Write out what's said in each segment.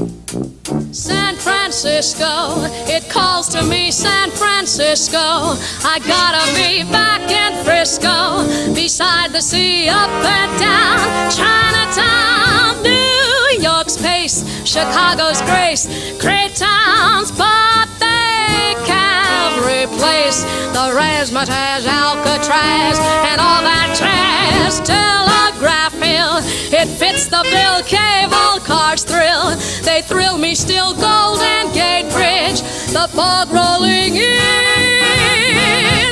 San Francisco, it calls to me, San Francisco. I gotta be back in Frisco, beside the sea, up and down Chinatown, New York's pace, Chicago's grace, great towns, but they can't replace the razzmatazz, Alcatraz, and all that jazz. Telegraph Hill, it fits the bill, cable cars thrill, they thrill me still. Golden Gate Bridge, the fog rolling in.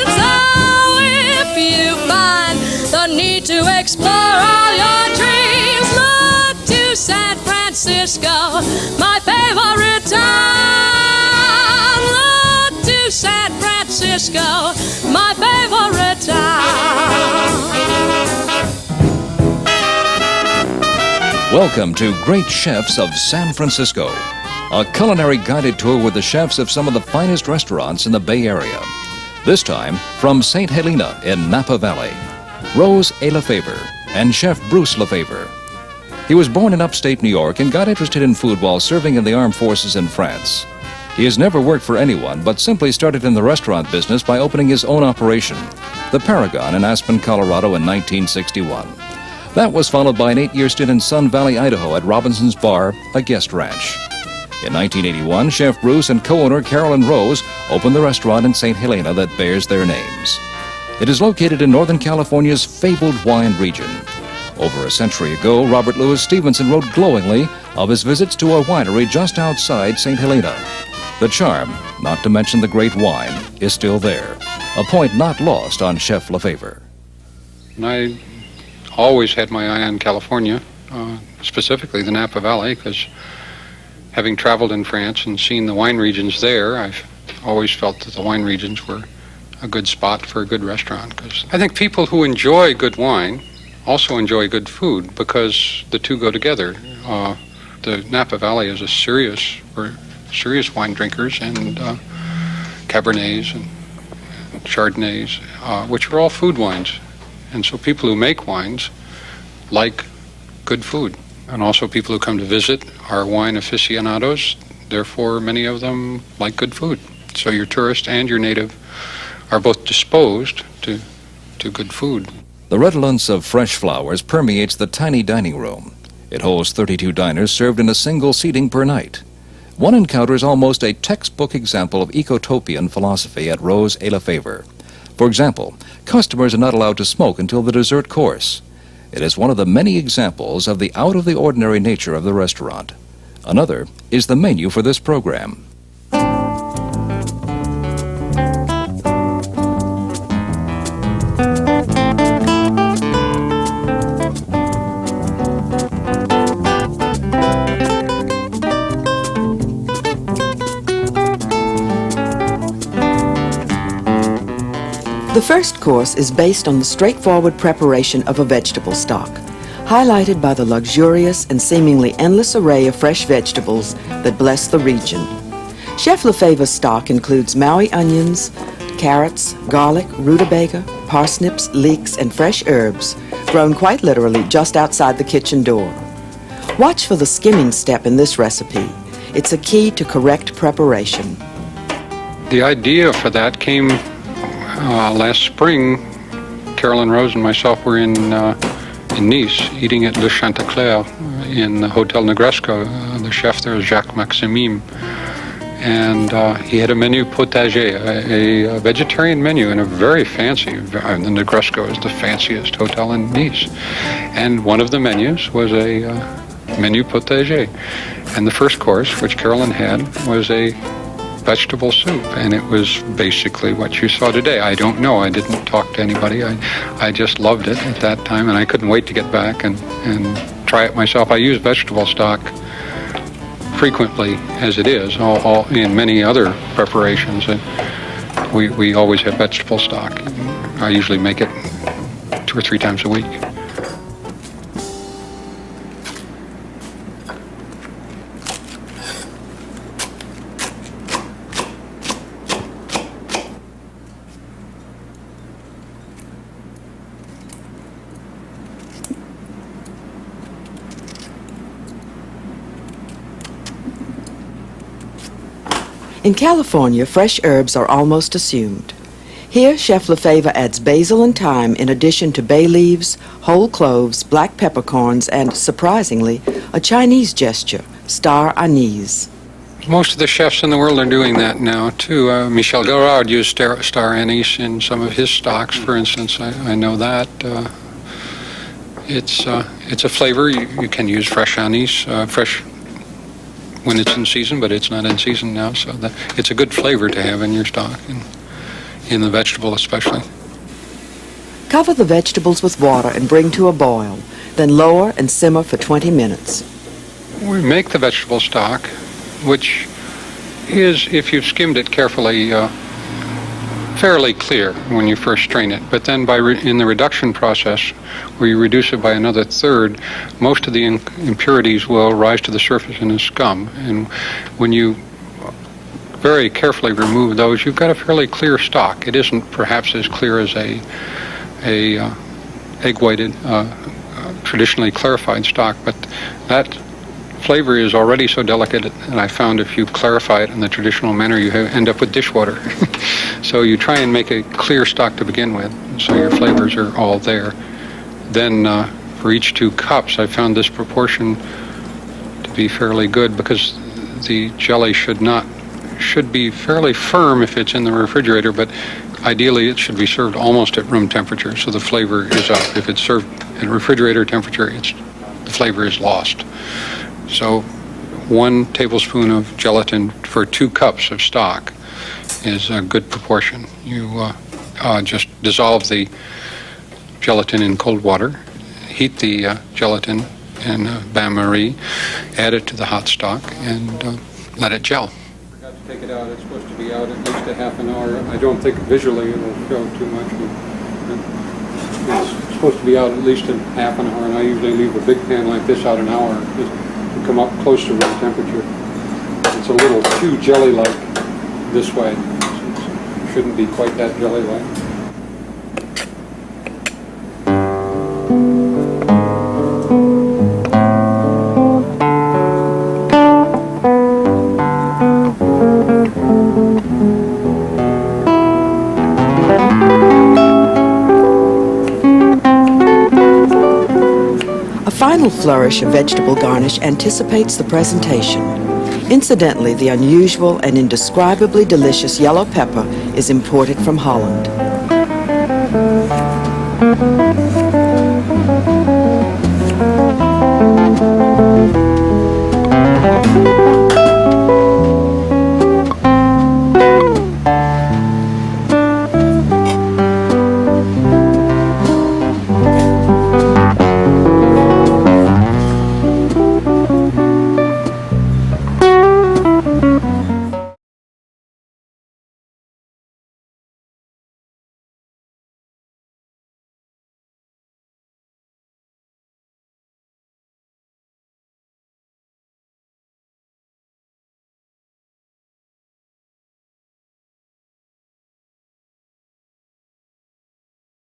So if you find the need to explore all your dreams, look to San Francisco, my favorite town. Look to San Francisco, my favorite town. Welcome to Great Chefs of San Francisco, a culinary guided tour with the chefs of some of the finest restaurants in the Bay Area. This time from St. Helena in Napa Valley, Rose Le Favour and Chef Bruce Le Favour. He was born in upstate New York and got interested in food while serving in the armed forces in France. He has never worked for anyone, but simply started in the restaurant business by opening his own operation, the Paragon in Aspen, Colorado in 1961. That was followed by an 8-year stint in Sun Valley, Idaho at Robinson's Bar, a guest ranch. In 1981, Chef Bruce and co-owner Carolyn Rose opened the restaurant in St. Helena that bears their names. It is located in Northern California's fabled wine region. Over a century ago, Robert Louis Stevenson wrote glowingly of his visits to a winery just outside St. Helena. The charm, not to mention the great wine, is still there, a point not lost on Chef Le Favour. I always had my eye on California, specifically the Napa Valley, because having traveled in France and seen the wine regions there, I've always felt that the wine regions were a good spot for a good restaurant. Because I think people who enjoy good wine also enjoy good food, because the two go together. The Napa Valley is we're serious wine drinkers, and Cabernets and Chardonnays, which are all food wines. And so people who make wines like good food. And also people who come to visit are wine aficionados. Therefore, many of them like good food. So your tourist and your native are both disposed to good food. The redolence of fresh flowers permeates the tiny dining room. It holds 32 diners served in a single seating per night. One encounters almost a textbook example of ecotopian philosophy at Rose Le Favour. For example, customers are not allowed to smoke until the dessert course. It is one of the many examples of the out-of-the-ordinary nature of the restaurant. Another is the menu for this program. The first course is based on the straightforward preparation of a vegetable stock, highlighted by the luxurious and seemingly endless array of fresh vegetables that bless the region. Chef Le Favour's stock includes Maui onions, carrots, garlic, rutabaga, parsnips, leeks, and fresh herbs, grown quite literally just outside the kitchen door. Watch for the skimming step in this recipe. It's a key to correct preparation. The idea for that came last spring. Carolyn Rose and myself were in Nice, eating at Le Chantecler in the Hotel Negresco. The chef there is Jacques Maximime, and he had a menu potager, a vegetarian menu, and a very fancy. The Negresco is the fanciest hotel in Nice, and one of the menus was a menu potager, and the first course, which Carolyn had, was a vegetable soup, and it was basically what you saw today. I don't know. I didn't talk to anybody. I just loved it at that time, and I couldn't wait to get back and try it myself. I use vegetable stock frequently as it is, all in many other preparations, and we always have vegetable stock. I usually make it 2 or 3 times a week. In California, fresh herbs are almost assumed. Here, Chef Le Favour adds basil and thyme in addition to bay leaves, whole cloves, black peppercorns, and, surprisingly, a Chinese gesture, star anise. Most of the chefs in the world are doing that now, too. Michel Garrard used star anise in some of his stocks, for instance. I know that. It's a flavor. You can use fresh anise, fresh when it's in season, but it's not in season now, so it's a good flavor to have in your stock, and in the vegetable especially. Cover the vegetables with water and bring to a boil, then lower and simmer for 20 minutes. We make the vegetable stock, which is, if you've skimmed it carefully, fairly clear when you first strain it. But then in the reduction process, where you reduce it by another third, most of the impurities will rise to the surface in a scum. And when you very carefully remove those, you've got a fairly clear stock. It isn't perhaps as clear as a egg-whited, traditionally clarified stock, but that flavor is already so delicate, and I found if you clarify it in the traditional manner, you end up with dishwater. So you try and make a clear stock to begin with, so your flavors are all there. Then for each 2 cups, I found this proportion to be fairly good, because the jelly should be fairly firm if it's in the refrigerator, but ideally it should be served almost at room temperature, so the flavor is up. If it's served at refrigerator temperature, the flavor is lost. So 1 tablespoon of gelatin for 2 cups of stock is a good proportion. You just dissolve the gelatin in cold water, heat the gelatin in bain-marie, add it to the hot stock, and let it gel. Forgot to take it out. It's supposed to be out at least a half an hour. I don't think visually it'll show too much. It's supposed to be out at least a half an hour, and I usually leave a big pan like this out an hour just to come up close to room temperature. It's a little too jelly-like this way. It shouldn't be quite that jelly-like. A final flourish of vegetable garnish anticipates the presentation. Incidentally, the unusual and indescribably delicious yellow pepper is imported from Holland.